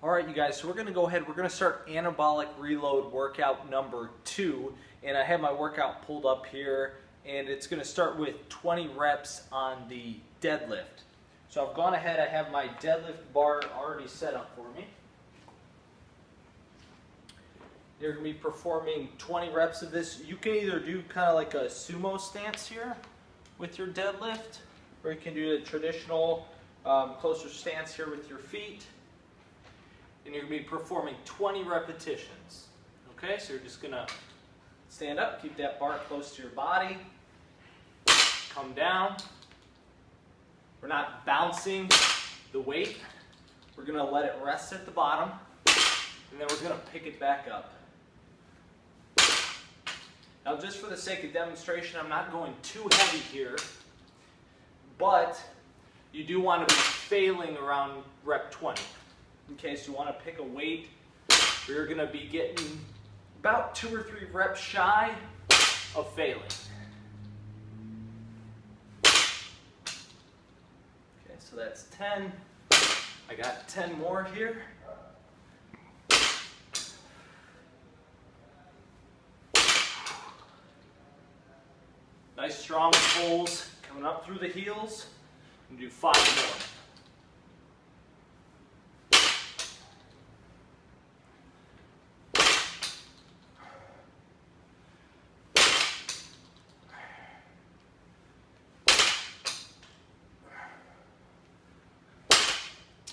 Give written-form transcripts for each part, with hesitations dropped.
All right, you guys, so we're going to go ahead, we're going to start anabolic reload workout number 2, and I have my workout pulled up here, and it's going to start with 20 reps on the deadlift. So I've gone ahead, I have my deadlift bar already set up for me. You're going to be performing 20 reps of this. You can either do kind of like a sumo stance here with your deadlift, or you can do a traditional closer stance here with your feet. And you're going to be performing 20 repetitions. Okay, so you're just going to stand up, keep that bar close to your body, come down. We're not bouncing the weight. We're going to let it rest at the bottom, and then we're going to pick it back up. Now, just for the sake of demonstration, I'm not going too heavy here, but you do want to be failing around rep 20. Okay, so you want to pick a weight where you're going to be getting about 2 or 3 reps shy of failing. Okay, so that's 10. I got 10 more here. Nice strong pulls coming up through the heels. And do 5 more.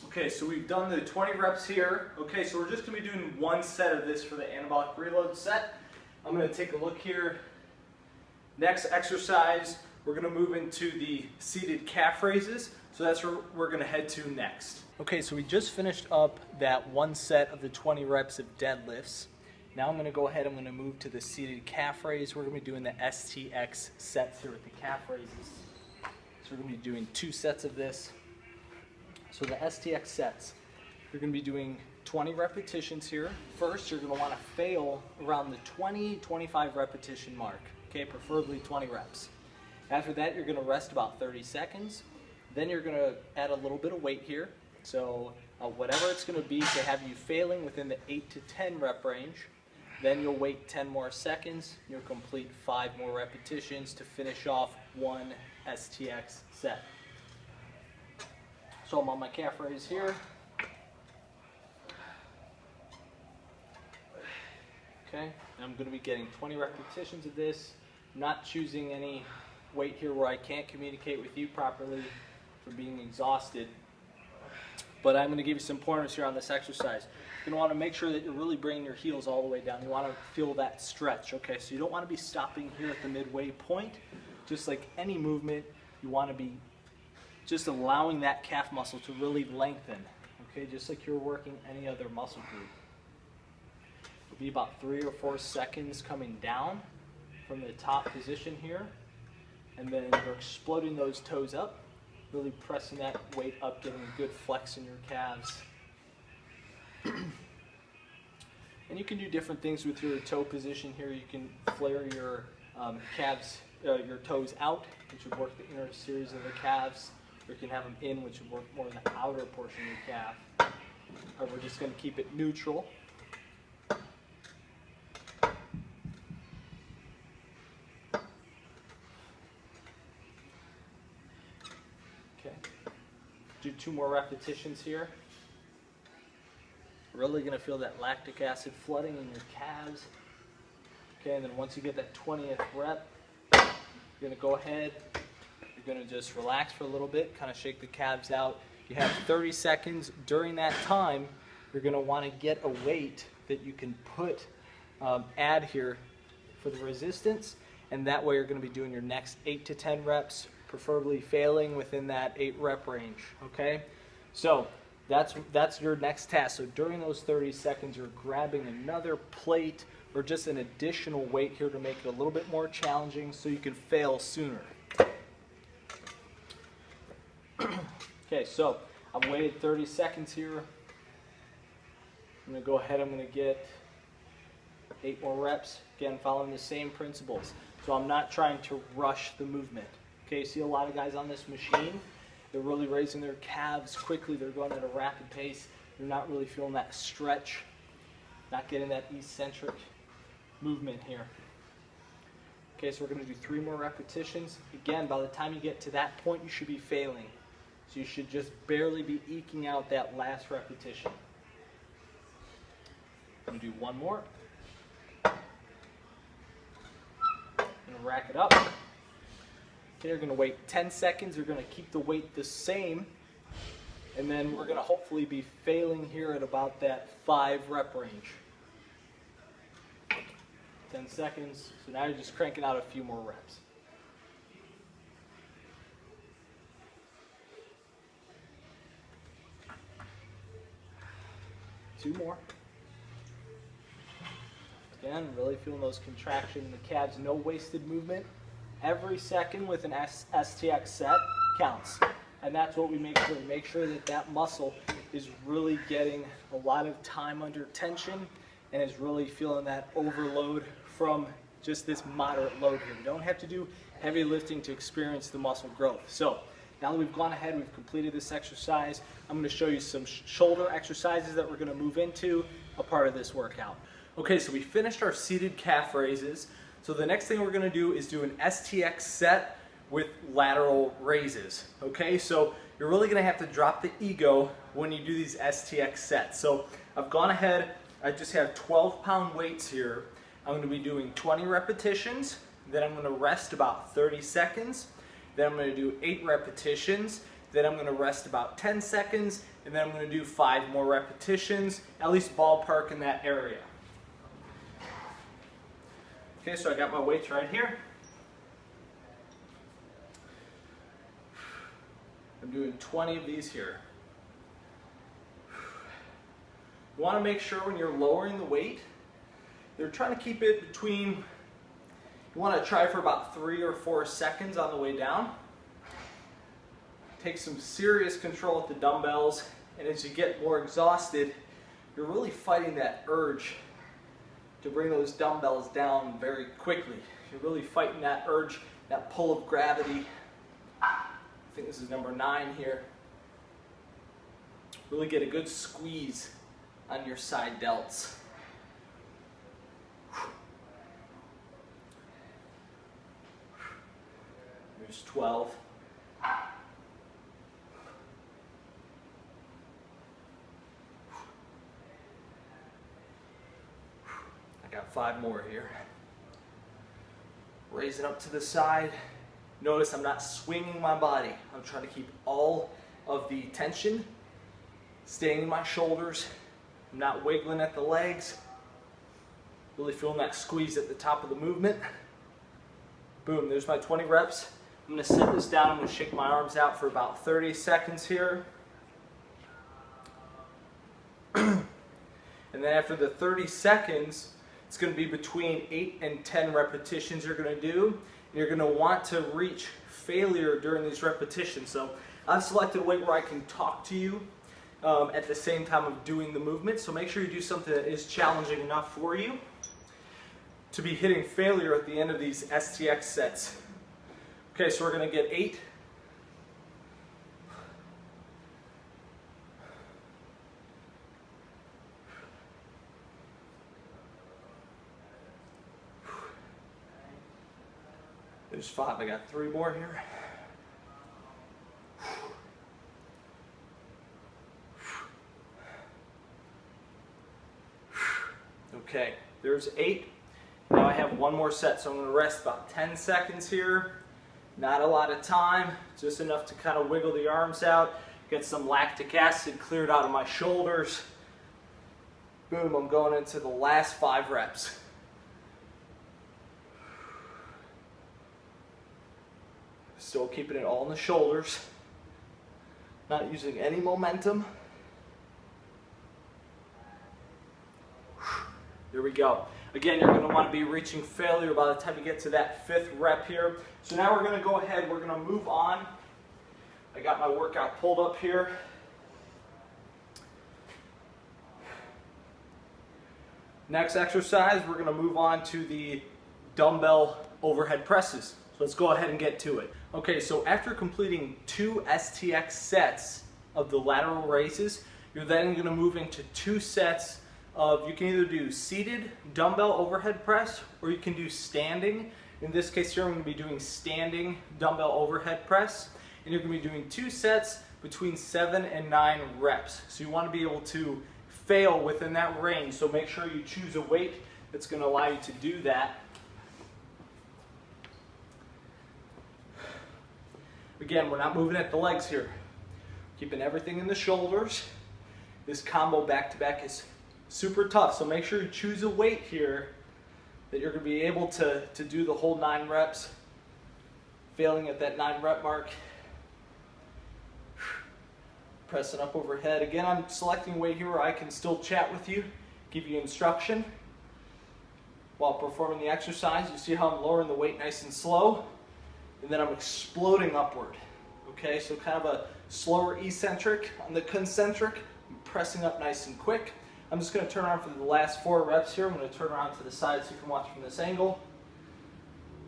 Okay, so we've done the 20 reps here. Okay, so we're just going to be doing 1 set of this for the anabolic reload set. I'm going to take a look here. Next exercise, we're going to move into the seated calf raises. So that's where we're going to head to next. Okay, so we just finished up that 1 set of the 20 reps of deadlifts. Now I'm going to go ahead, I'm going to move to the seated calf raise. We're going to be doing the STX sets here with the calf raises. So we're going to be doing 2 sets of this. So the STX sets, you're going to be doing 20 repetitions here. First, you're going to want to fail around the 20-25 repetition mark. Okay, preferably 20 reps. After that, you're going to rest about 30 seconds. Then you're going to add a little bit of weight here. So whatever it's going to be to have you failing within the 8 to 10 rep range. Then you'll wait 10 more seconds. You'll complete 5 more repetitions to finish off 1 STX set. So I'm on my calf raise here. Okay, and I'm going to be getting 20 repetitions of this. I'm not choosing any weight here where I can't communicate with you properly for being exhausted. But I'm going to give you some pointers here on this exercise. You're going to want to make sure that you're really bringing your heels all the way down. You want to feel that stretch, okay? So you don't want to be stopping here at the midway point. Just like any movement, you want to be just allowing that calf muscle to really lengthen, okay? Just like you're working any other muscle group. It'll be about 3 or 4 seconds coming down from the top position here, and then you're exploding those toes up, really pressing that weight up, getting a good flex in your calves. And you can do different things with your toe position here. You can flare your calves, your toes out, which would work the inner series of the calves. Or you can have them in, which would work more in the outer portion of your calf. Or we're just going to keep it neutral. Okay. Do 2 more repetitions here. Really going to feel that lactic acid flooding in your calves. Okay, and then once you get that 20th rep, you're going to go ahead. You're going to just relax for a little bit, kind of shake the calves out. You have 30 seconds. During that time, you're going to want to get a weight that you can put, add here for the resistance, and that way you're going to be doing your next 8 to 10 reps, preferably failing within that 8 rep range, okay? So that's your next task. So during those 30 seconds, you're grabbing another plate or just an additional weight here to make it a little bit more challenging so you can fail sooner. Okay, so I've waited 30 seconds here. I'm going to go ahead, I'm going to get 8 more reps. Again, following the same principles. So I'm not trying to rush the movement. Okay, you see a lot of guys on this machine, they're really raising their calves quickly. They're going at a rapid pace. You're not really feeling that stretch, not getting that eccentric movement here. Okay, so we're going to do 3 more repetitions. Again, by the time you get to that point, you should be failing. So you should just barely be eking out that last repetition. I'm going to do 1 more. I'm going to rack it up. Okay, you're going to wait 10 seconds. You're going to keep the weight the same. And then we're going to hopefully be failing here at about that 5 rep range. 10 seconds. So now you're just cranking out a few more reps. Two more. Again, really feeling those contractions in the calves. No wasted movement. Every second with an STX set counts. And that's what we make sure. We make sure that that muscle is really getting a lot of time under tension and is really feeling that overload from just this moderate load here. You don't have to do heavy lifting to experience the muscle growth. So now that we've gone ahead, we've completed this exercise, I'm going to show you some shoulder exercises that we're going to move into a part of this workout. Okay, so we finished our seated calf raises. So the next thing we're going to do is do an STX set with lateral raises. Okay, so you're really going to have to drop the ego when you do these STX sets. So I've gone ahead, I just have 12-pound weights here. I'm going to be doing 20 repetitions, then I'm going to rest about 30 seconds, then I'm going to do 8 repetitions, then I'm going to rest about 10 seconds, and then I'm going to do 5 more repetitions, at least ballpark in that area. Okay, so I got my weights right here. I'm doing 20 of these here. You want to make sure when you're lowering the weight, you're trying to keep it between, you want to try for about 3 or 4 seconds on the way down. Take some serious control with the dumbbells, and as you get more exhausted, you're really fighting that urge to bring those dumbbells down very quickly. You're really fighting that urge, that pull of gravity. I think this is number 9 here. Really get a good squeeze on your side delts. There's 12. I got 5 more here. Raise it up to the side. Notice I'm not swinging my body. I'm trying to keep all of the tension staying in my shoulders. I'm not wiggling at the legs. Really feeling that squeeze at the top of the movement. Boom, there's my 20 reps. I'm going to set this down. I'm going to shake my arms out for about 30 seconds here. And then after the 30 seconds, it's going to be between 8 and 10 repetitions you're going to do. And you're going to want to reach failure during these repetitions. So I've selected a weight where I can talk to you at the same time of doing the movement. So make sure you do something that is challenging enough for you to be hitting failure at the end of these STX sets. Okay, so we're going to get 8. There's 5. I got 3 more here. Okay, there's 8. Now I have 1 more set, so I'm going to rest about 10 seconds here. Not a lot of time, just enough to kind of wiggle the arms out, get some lactic acid cleared out of my shoulders. Boom, I'm going into the last 5 reps. Still keeping it all in the shoulders, not using any momentum. There we go. Again, you're going to want to be reaching failure by the time you get to that 5th rep here. So now we're going to go ahead, we're going to move on. I got my workout pulled up here. Next exercise, we're going to move on to the dumbbell overhead presses. So let's go ahead and get to it. Okay, so after completing 2 STX sets of the lateral raises, You're then going to move into 2 sets of, you can either do seated dumbbell overhead press or you can do standing. In this case here, I'm going to be doing standing dumbbell overhead press. And you're going to be doing 2 sets between 7 and 9 reps. So you want to be able to fail within that range. So make sure you choose a weight that's going to allow you to do that. Again, we're not moving at the legs here. Keeping everything in the shoulders. This combo back-to-back is super tough, so make sure you choose a weight here that you're going to be able to do the whole 9 reps, failing at that 9 rep mark. Pressing up overhead. Again, I'm selecting a weight here where I can still chat with you, give you instruction while performing the exercise. You see how I'm lowering the weight nice and slow, and then I'm exploding upward. Okay, so kind of a slower eccentric on the concentric, pressing up nice and quick. I'm just going to turn around for the last 4 reps here. I'm going to turn around to the side so you can watch from this angle.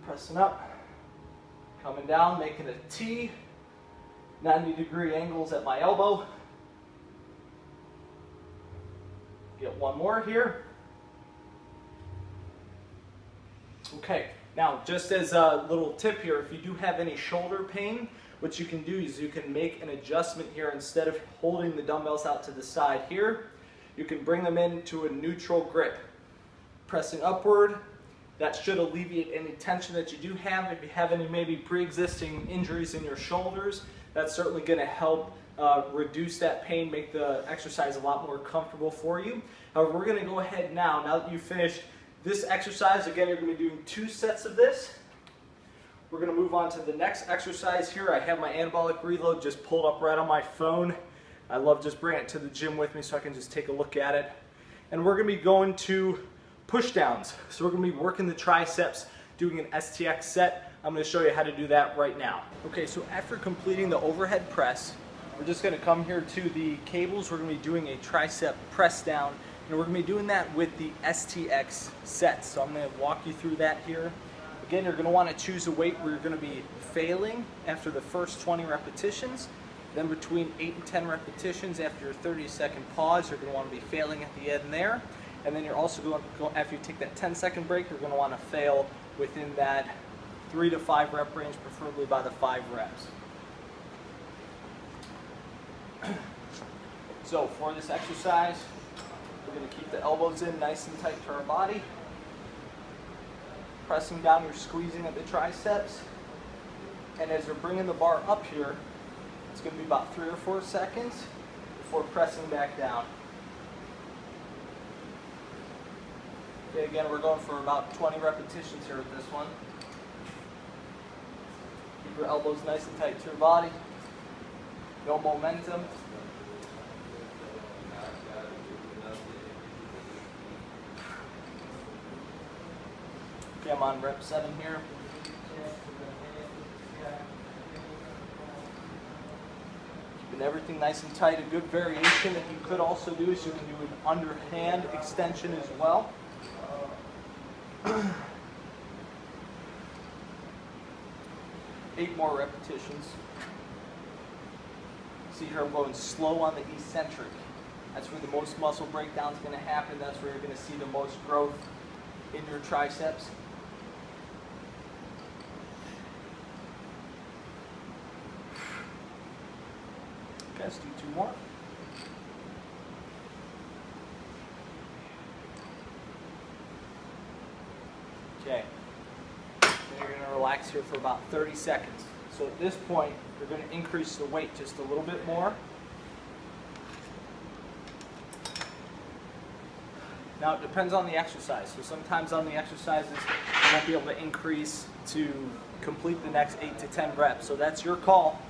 Pressing up, coming down, making a T, 90-degree angles at my elbow. Get 1 more here. Okay, now just as a little tip here, if you do have any shoulder pain, what you can do is you can make an adjustment here. Instead of holding the dumbbells out to the side here, you can bring them into a neutral grip. Pressing upward, that should alleviate any tension that you do have. If you have any maybe pre-existing injuries in your shoulders, that's certainly going to help reduce that pain, make the exercise a lot more comfortable for you. However, we're going to go ahead now that you've finished this exercise. Again, you're going to be doing 2 sets of this. We're going to move on to the next exercise here. I have my anabolic reload just pulled up right on my phone. I love just bringing it to the gym with me so I can just take a look at it. And we're going to be going to push downs. So we're going to be working the triceps, doing an STX set. I'm going to show you how to do that right now. Okay, so after completing the overhead press, we're just going to come here to the cables. We're going to be doing a tricep press down, and we're going to be doing that with the STX set. So I'm going to walk you through that here. Again, you're going to want to choose a weight where you're going to be failing after the first 20 repetitions. Then between 8 and 10 repetitions after your 30-second pause, you're going to want to be failing at the end there. And then you're also going to, after you take that 10-second break, you're going to want to fail within that 3 to 5 rep range, preferably by the 5 reps. So for this exercise, we're going to keep the elbows in nice and tight to our body. Pressing down, you're squeezing at the triceps. And as you're bringing the bar up here, it's going to be about 3 or 4 seconds before pressing back down. Okay, again, we're going for about 20 repetitions here with this one. Keep your elbows nice and tight to your body. No momentum. Okay, I'm on rep 7 here. Keeping everything nice and tight. A good variation that you could also do is you can do an underhand extension as well. 8 more repetitions. See here, I'm going slow on the eccentric. That's where the most muscle breakdown is going to happen. That's where you're going to see the most growth in your triceps. Okay, let's do 2 more. Okay. Then you're going to relax here for about 30 seconds. So at this point, you're going to increase the weight just a little bit more. Now it depends on the exercise. So sometimes on the exercises, you won't be able to increase to complete the next 8 to 10 reps. So that's your call.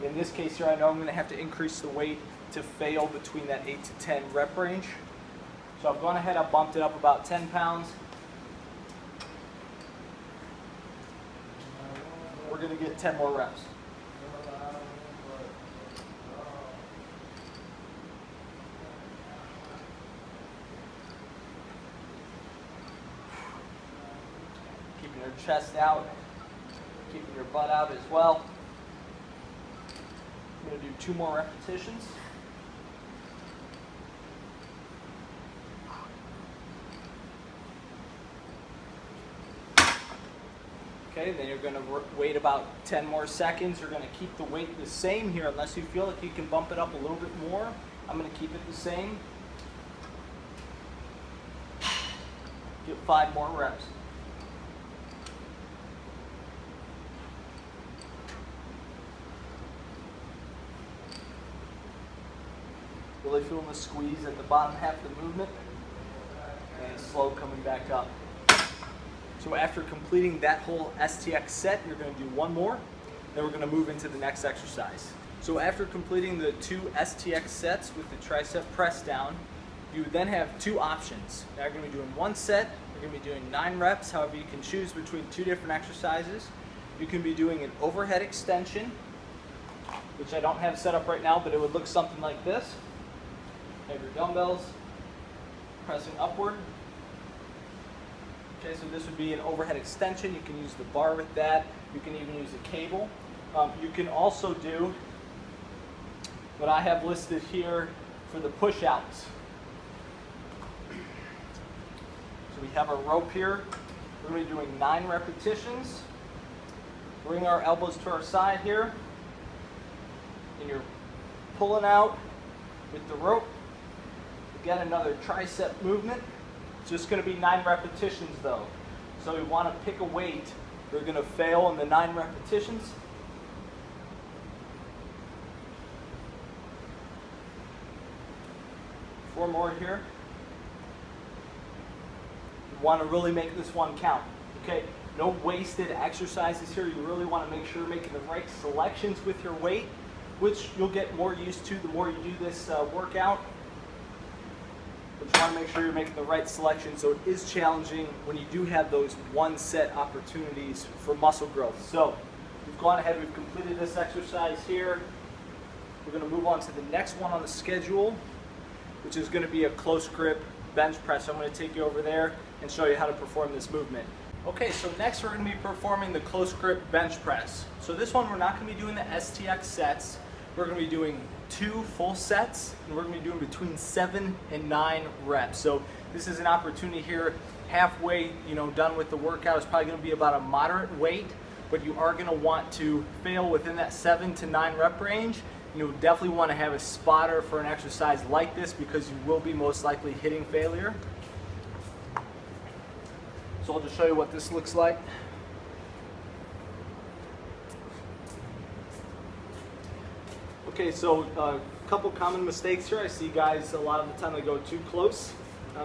In this case here, I know I'm going to have to increase the weight to fail between that 8 to 10 rep range. So I've gone ahead, I've bumped it up about 10 pounds. We're going to get 10 more reps. Keeping your chest out, keeping your butt out as well. I'm going to do 2 more repetitions. Okay, then you're going to wait about 10 more seconds. You're going to keep the weight the same here unless you feel like you can bump it up a little bit more. I'm going to keep it the same. Get 5 more reps. Really feeling the squeeze at the bottom half of the movement. And slow coming back up. So after completing that whole STX set, you're going to do one more, then we're going to move into the next exercise. So after completing the 2 STX sets with the tricep press down, you then have 2 options. Now you're going to be doing 1 set, you're going to be doing 9 reps, however you can choose between 2 different exercises. You can be doing an overhead extension, which I don't have set up right now, but it would look something like this. You have your dumbbells pressing upward. Okay, so this would be an overhead extension. You can use the bar with that. You can even use a cable. You can also do what I have listed here for the push-outs. So we have our rope here. We're going to be doing 9 repetitions. Bring our elbows to our side here. And you're pulling out with the rope. Again, another tricep movement. It's just going to be 9 repetitions though. So we want to pick a weight. We're going to fail in the 9 repetitions. Four more here. You want to really make this one count. Okay, no wasted exercises here. You really want to make sure you're making the right selections with your weight, which you'll get more used to the more you do this workout. But you want to make sure you're making the right selection, so it is challenging when you do have those 1 set opportunities for muscle growth. So we've gone ahead, we've completed this exercise here. We're going to move on to the next one on the schedule, which is going to be a close grip bench press. I'm going to take you over there and show you how to perform this movement. Okay, so next we're going to be performing the close grip bench press. So this one we're not going to be doing the STX sets. We're going to be doing 2 full sets, and we're going to be doing between 7 and 9 reps. So this is an opportunity here, halfway, done with the workout. It's probably going to be about a moderate weight, but you are going to want to fail within that 7 to 9 rep range. You'll definitely want to have a spotter for an exercise like this because you will be most likely hitting failure. So I'll just show you what this looks like. Okay, so a couple common mistakes here. I see guys a lot of the time they go too close.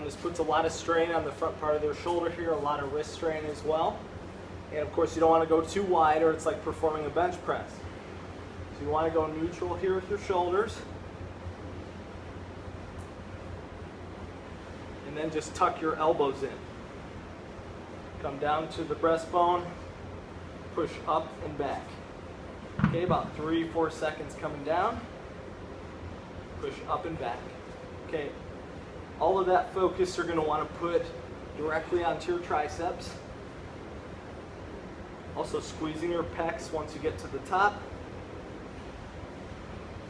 This puts a lot of strain on the front part of their shoulder here, a lot of wrist strain as well. And of course you don't want to go too wide or it's like performing a bench press. So you want to go neutral here with your shoulders. And then just tuck your elbows in. Come down to the breastbone, push up and back. Okay, about 3-4 seconds coming down. Push up and back. Okay, all of that focus you're going to want to put directly onto your triceps. Also squeezing your pecs once you get to the top.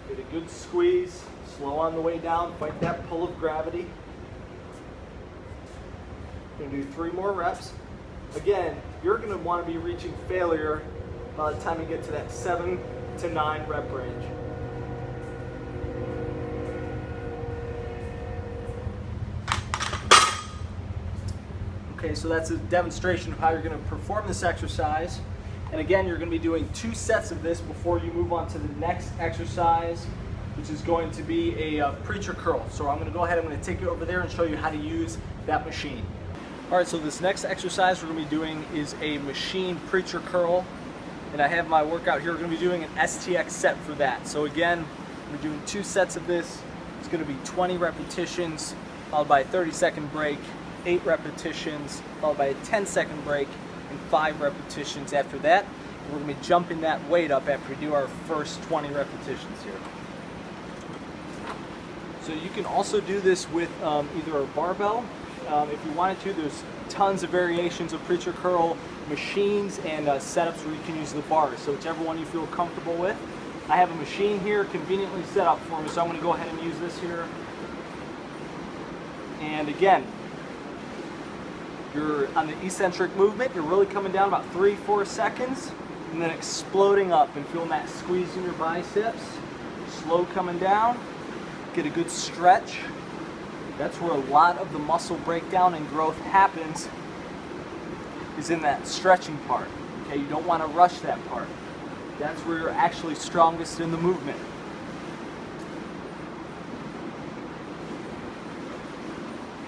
Get a good squeeze, slow on the way down, fight that pull of gravity. We're going to do 3 more reps. Again, you're going to want to be reaching failure by the time you get to that 7 to 9 rep range. Okay, so that's a demonstration of how you're going to perform this exercise. And again, you're going to be doing 2 sets of this before you move on to the next exercise, which is going to be a preacher curl. So I'm going to go ahead, I'm going to take you over there and show you how to use that machine. All right, so this next exercise we're going to be doing is a machine preacher curl. And I have my workout here. We're going to be doing an STX set for that. So again, we're doing 2 sets of this. It's going to be 20 repetitions, followed by a 30-second break, 8 repetitions, followed by a 10-second break, and 5 repetitions after that. And we're going to be jumping that weight up after we do our first 20 repetitions here. So you can also do this with either a barbell. If you wanted to, there's tons of variations of preacher curl machines and setups where you can use the bars. So whichever one you feel comfortable with. I have a machine here conveniently set up for me, so I'm going to go ahead and use this here. And again, You're on the eccentric movement, you're really coming down about 3-4 seconds, and then exploding up and feeling that squeeze in your biceps. Slow coming down, get a good stretch. That's where a lot of the muscle breakdown and growth happens, is in that stretching part. Okay, you don't want to rush that part. That's where you're actually strongest in the movement.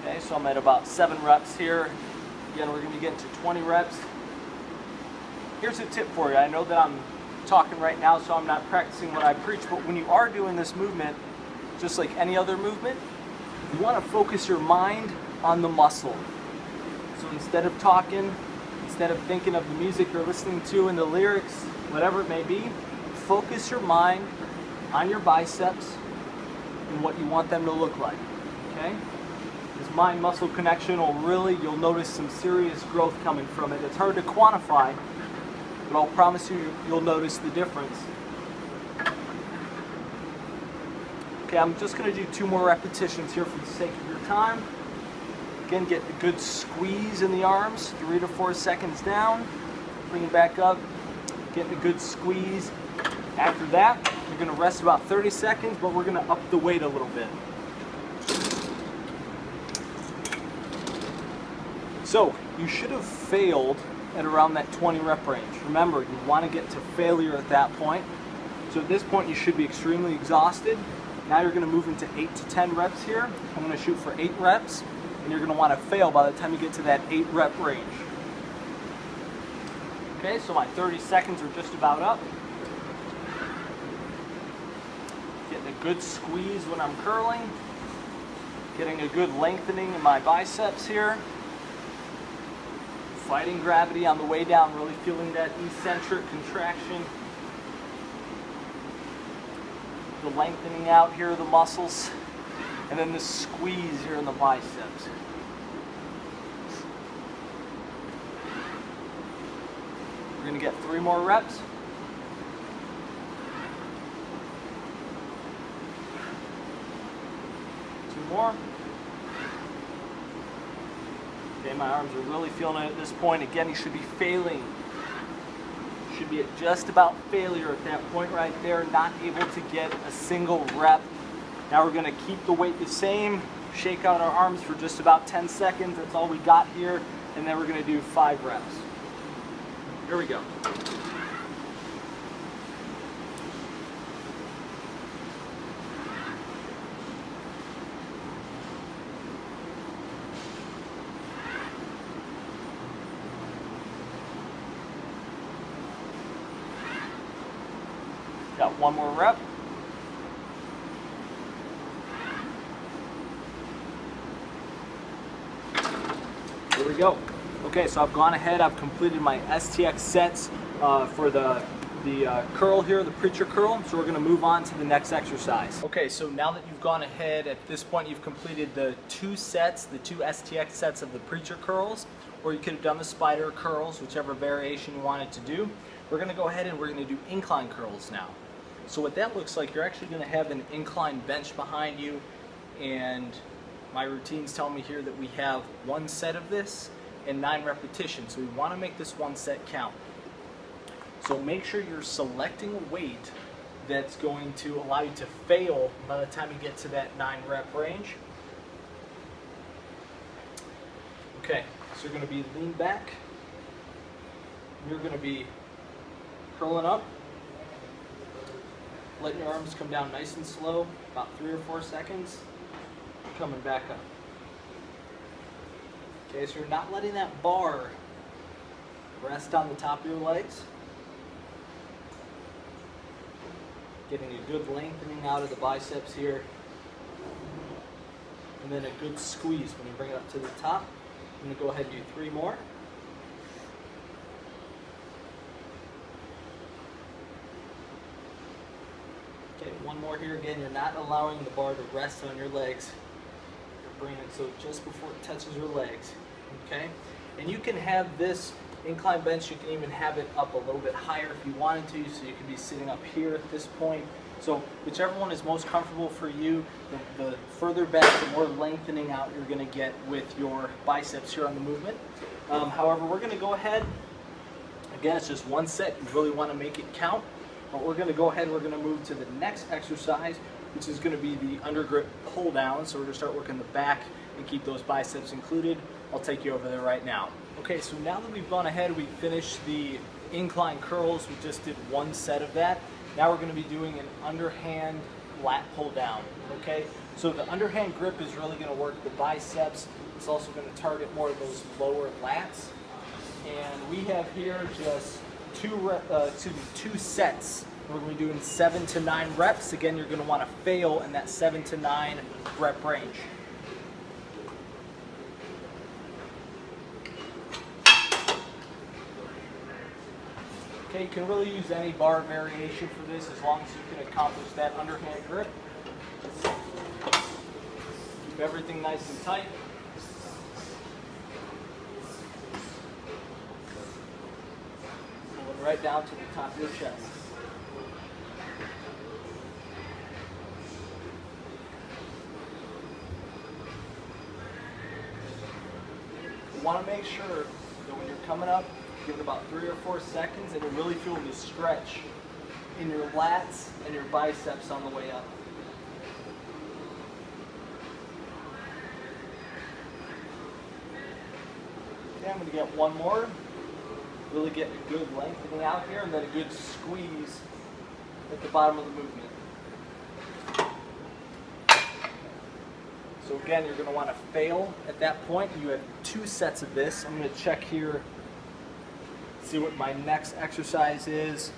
Okay, so I'm at about 7 reps here. Again, we're going to get to 20 reps. Here's a tip for you. I know that I'm talking right now, so I'm not practicing what I preach, but when you are doing this movement, just like any other movement, you want to focus your mind on the muscle. So instead of talking, instead of thinking of the music you're listening to and the lyrics, whatever it may be, focus your mind on your biceps and what you want them to look like. Okay? This mind-muscle connection will really, you'll notice some serious growth coming from it. It's hard to quantify, but I'll promise you, you'll notice the difference. Okay, I'm just going to do 2 more repetitions here for the sake of your time. Again, get a good squeeze in the arms, 3 to 4 seconds down. Bring it back up, getting a good squeeze. After that, you're going to rest about 30 seconds, but we're going to up the weight a little bit. So, you should have failed at around that 20 rep range. Remember, you want to get to failure at that point. So at this point, you should be extremely exhausted. Now you're going to move into 8 to 10 reps here. I'm going to shoot for 8 reps, and you're going to want to fail by the time you get to that 8 rep range. Okay, so my 30 seconds are just about up. Getting a good squeeze when I'm curling. Getting a good lengthening in my biceps here. Fighting gravity on the way down, really feeling that eccentric contraction. The lengthening out here of the muscles, and then the squeeze here in the biceps. We're going to get 3 more reps. 2 more. Okay, my arms are really feeling it at this point. Again, you should be failing. You should be at just about failure at that point right there, not able to get a single rep. Now we're going to keep the weight the same, shake out our arms for just about 10 seconds. That's all we got here. And then we're going to do 5 reps. Here we go. Got 1 more rep. Here we go. Okay, so I've gone ahead, I've completed my STX sets for the curl here, the preacher curl. So we're going to move on to the next exercise. Okay, so now that you've gone ahead, at this point you've completed the 2 sets, the 2 STX sets of the preacher curls, or you could have done the spider curls, whichever variation you wanted to do. We're going to go ahead and we're going to do incline curls now. So what that looks like, you're actually going to have an incline bench behind you, and my routine's telling me here that we have 1 set of this and 9 repetitions. So we want to make this 1 set count. So make sure you're selecting a weight that's going to allow you to fail by the time you get to that 9 rep range. Okay, so you're going to be lean back. You're going to be curling up. Letting your arms come down nice and slow, about 3 or 4 seconds, coming back up. Okay, so you're not letting that bar rest on the top of your legs. Getting a good lengthening out of the biceps here. And then a good squeeze when you bring it up to the top. I'm going to go ahead and do 3 more. Okay, 1 more here. Again, you're not allowing the bar to rest on your legs. You're bringing it so just before it touches your legs. Okay? And you can have this incline bench, you can even have it up a little bit higher if you wanted to, so you could be sitting up here at this point. So whichever one is most comfortable for you, the further back, the more lengthening out you're going to get with your biceps here on the movement. However, we're going to go ahead. Again, it's just one set. You really want to make it count. But we're going to go ahead and we're going to move to the next exercise, which is going to be the undergrip pull down. So we're going to start working the back and keep those biceps included. I'll take you over there right now. Okay, so now that we've gone ahead, we finished the incline curls. We just did one set of that. Now we're going to be doing an underhand lat pull down. Okay, so the underhand grip is really going to work the biceps. It's also going to target more of those lower lats. And we have here just two sets. We're going to be doing 7 to 9 reps. Again, you're going to want to fail in that 7 to 9 rep range. Okay, you can really use any bar variation for this as long as you can accomplish that underhand grip. Keep everything nice and tight. Pulling right down to the top of your chest. You want to make sure that when you're coming up, give it about 3 or 4 seconds and you really feel the stretch in your lats and your biceps on the way up. Okay, I'm going to get one more. Really get a good lengthening out here and then a good squeeze at the bottom of the movement. So again, you're going to want to fail at that point. You have 2 sets of this. I'm going to check here, see what my next exercise is.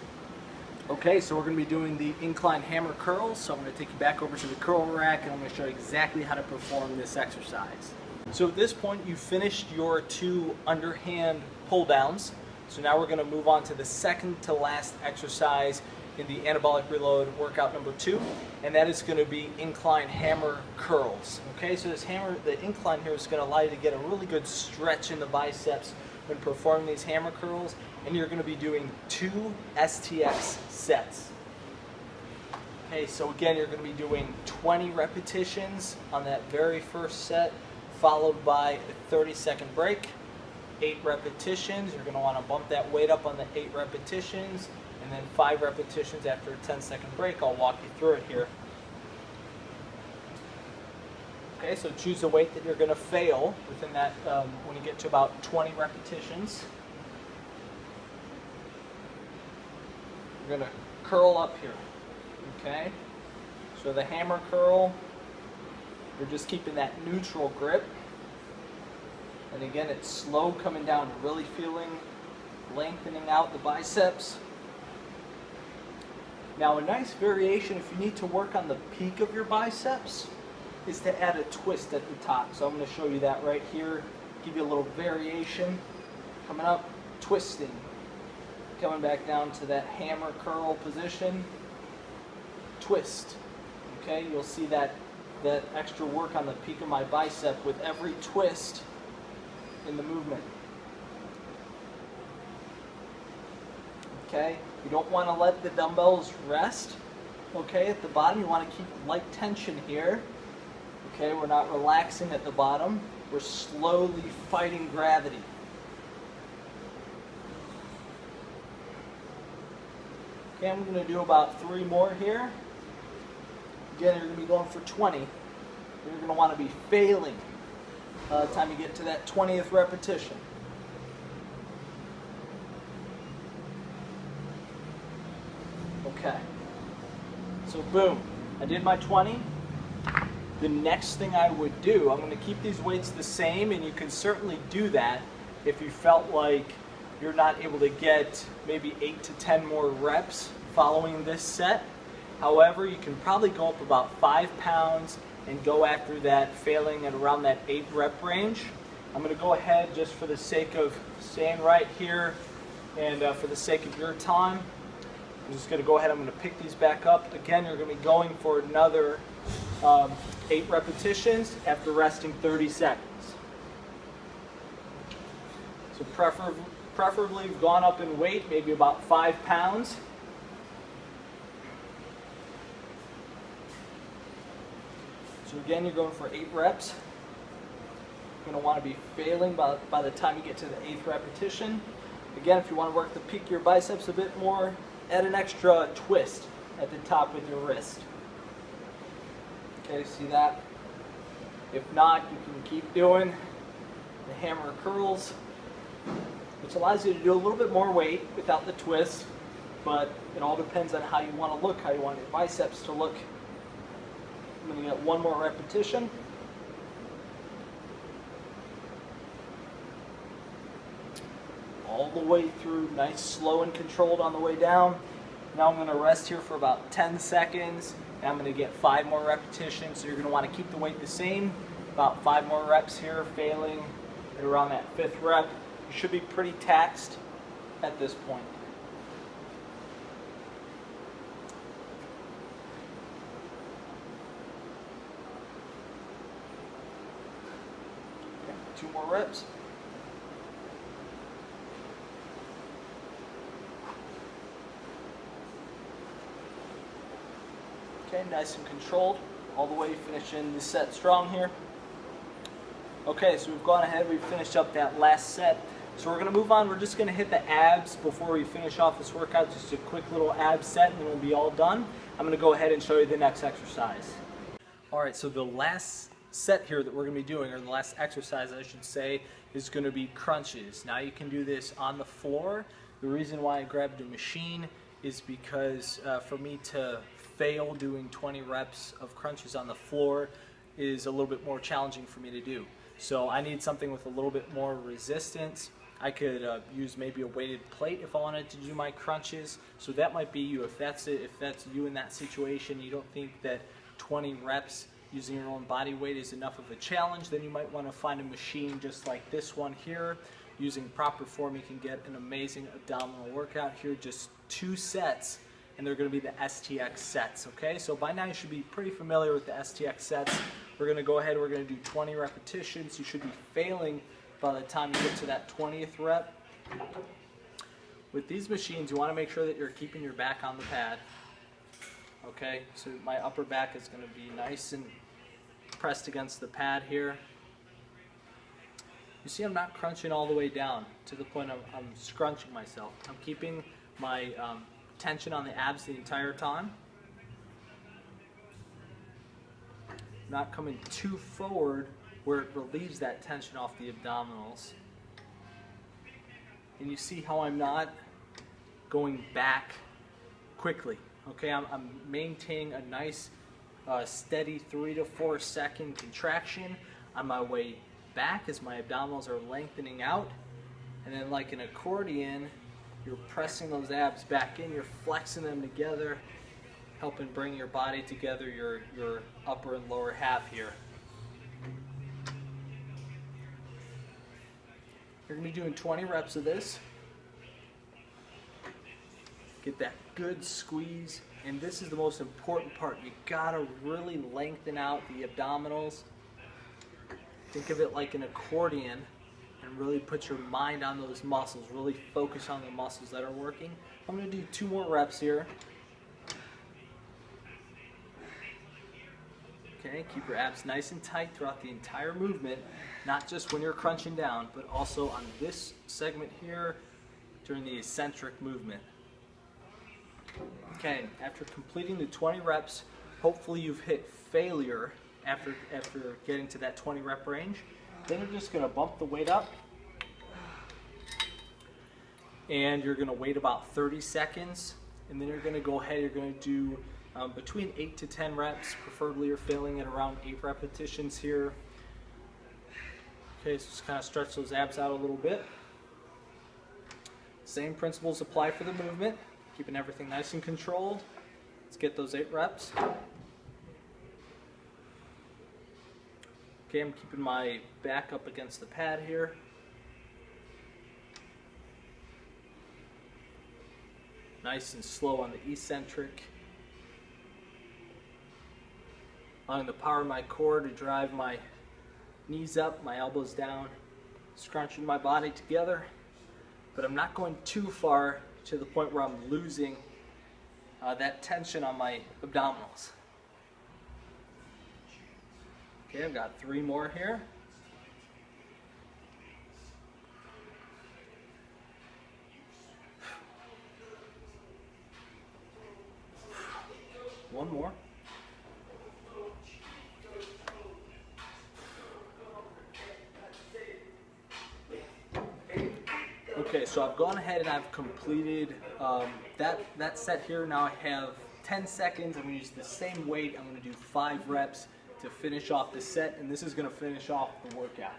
Okay, so we're going to be doing the incline hammer curls. So I'm going to take you back over to the curl rack and I'm going to show you exactly how to perform this exercise. So at this point, you finished your 2 underhand pull downs. So now we're going to move on to the second to last exercise in the anabolic reload workout number 2, and that is going to be incline hammer curls. Okay, so the incline here is going to allow you to get a really good stretch in the biceps when performing these hammer curls, and you're going to be doing 2 STX sets. Okay, so again, you're going to be doing 20 repetitions on that very first set, followed by a 30-second break, 8 repetitions. You're going to want to bump that weight up on the 8 repetitions, and then 5 repetitions after a 10-second break. I'll walk you through it here. Okay, so choose a weight that you're going to fail within that when you get to about 20 repetitions. You're going to curl up here. Okay, so the hammer curl, you're just keeping that neutral grip. And again, it's slow coming down, really feeling, lengthening out the biceps. Now a nice variation if you need to work on the peak of your biceps is to add a twist at the top. So I'm going to show you that right here, give you a little variation. Coming up, twisting. Coming back down to that hammer curl position, twist. Okay, you'll see that extra work on the peak of my bicep with every twist in the movement. Okay, you don't want to let the dumbbells rest. Okay, at the bottom you want to keep light tension here. Okay, we're not relaxing at the bottom. We're slowly fighting gravity. Okay, I'm going to do about 3 more here. Again, you're going to be going for 20. You're going to want to be failing by the time you get to that 20th repetition. Okay. So boom, I did my 20. The next thing I would do, I'm going to keep these weights the same, and you can certainly do that if you felt like you're not able to get maybe 8 to 10 more reps following this set. However, you can probably go up about 5 pounds and go after that, failing at around that 8 rep range. I'm going to go ahead just for the sake of staying right here and for the sake of your time. I'm just going to go ahead, I'm going to pick these back up. Again, you're going to be going for another 8 repetitions after resting 30 seconds. So preferably you've gone up in weight, maybe about 5 pounds. So again, you're going for 8 reps. You're going to want to be failing by the time you get to the 8th repetition. Again, if you want to work the peak of your biceps a bit more, add an extra twist at the top with your wrist. Okay, see that? If not, you can keep doing the hammer curls, which allows you to do a little bit more weight without the twist, but it all depends on how you want to look, how you want your biceps to look. I'm going to get one more repetition. All the way through, nice, slow and controlled on the way down. Now I'm going to rest here for about 10 seconds, and I'm going to get 5 more repetitions. So you're going to want to keep the weight the same, about 5 more reps here, failing at around that 5th rep. You should be pretty taxed at this point. Okay, 2 more reps. Okay, nice and controlled, all the way finishing the set strong here. Okay, so we've gone ahead, we've finished up that last set. So we're going to move on, we're just going to hit the abs before we finish off this workout, just a quick little ab set and then we'll be all done. I'm going to go ahead and show you the next exercise. Alright, so the last set here that we're going to be doing, or the last exercise I should say, is going to be crunches. Now you can do this on the floor. The reason why I grabbed a machine is because for me to fail doing 20 reps of crunches on the floor is a little bit more challenging for me to do. So I need something with a little bit more resistance. I could use maybe a weighted plate if I wanted to do my crunches. So that might be you. If that's it, if that's you in that situation, you don't think that 20 reps using your own body weight is enough of a challenge, then you might want to find a machine just like this one here. Using proper form, you can get an amazing abdominal workout here, just 2 sets. And they're going to be the STX sets, okay? So by now you should be pretty familiar with the STX sets. We're going to go ahead, we're going to do 20 repetitions. You should be failing by the time you get to that 20th rep. With these machines, you want to make sure that you're keeping your back on the pad, okay? So my upper back is going to be nice and pressed against the pad here. You see I'm not crunching all the way down to the point I'm scrunching myself. I'm keeping my tension on the abs the entire time. Not coming too forward where it relieves that tension off the abdominals. And you see how I'm not going back quickly. Okay, I'm maintaining a nice steady 3 to 4 second contraction on my way back as my abdominals are lengthening out. And then like an accordion, you're pressing those abs back in, you're flexing them together, helping bring your body together, your upper and lower half here. You're going to be doing 20 reps of this. Get that good squeeze, and this is the most important part. You gotta really lengthen out the abdominals. Think of it like an accordion. And really put your mind on those muscles. Really focus on the muscles that are working. I'm going to do 2 more reps here. Okay, keep your abs nice and tight throughout the entire movement. Not just when you're crunching down, but also on this segment here during the eccentric movement. Okay, after completing the 20 reps, hopefully you've hit failure after getting to that 20 rep range. Then you're just going to bump the weight up, and you're going to wait about 30 seconds, and then you're going to go ahead, you're going to do between 8 to 10 reps, preferably you're failing at around 8 repetitions here. Okay, so just kind of stretch those abs out a little bit. Same principles apply for the movement, keeping everything nice and controlled. Let's get those 8 reps. Okay, I'm keeping my back up against the pad here. Nice and slow on the eccentric. Allowing the power of my core to drive my knees up, my elbows down, scrunching my body together. But I'm not going too far to the point where I'm losing that tension on my abdominals. Okay, I've got 3 more here. One more. Okay, so I've gone ahead and I've completed that set here. Now I have 10 seconds. I'm going to use the same weight. I'm going to do 5 reps to finish off the set, and this is going to finish off the workout.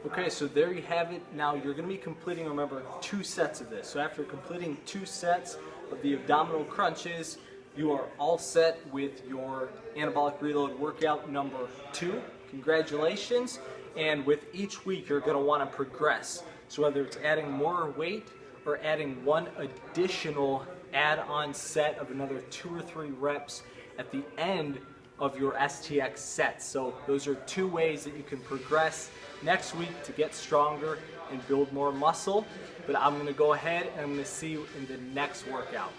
Okay, so there you have it. Now you're going to be completing, remember, 2 sets of this. So after completing 2 sets of the abdominal crunches, you are all set with your anabolic reload workout number 2. Congratulations. And with each week, you're going to want to progress. So whether it's adding more weight or adding one additional add-on set of another 2 or 3 reps at the end of your STX sets. So those are 2 ways that you can progress next week to get stronger and build more muscle. But I'm going to go ahead and I'm going to see you in the next workout.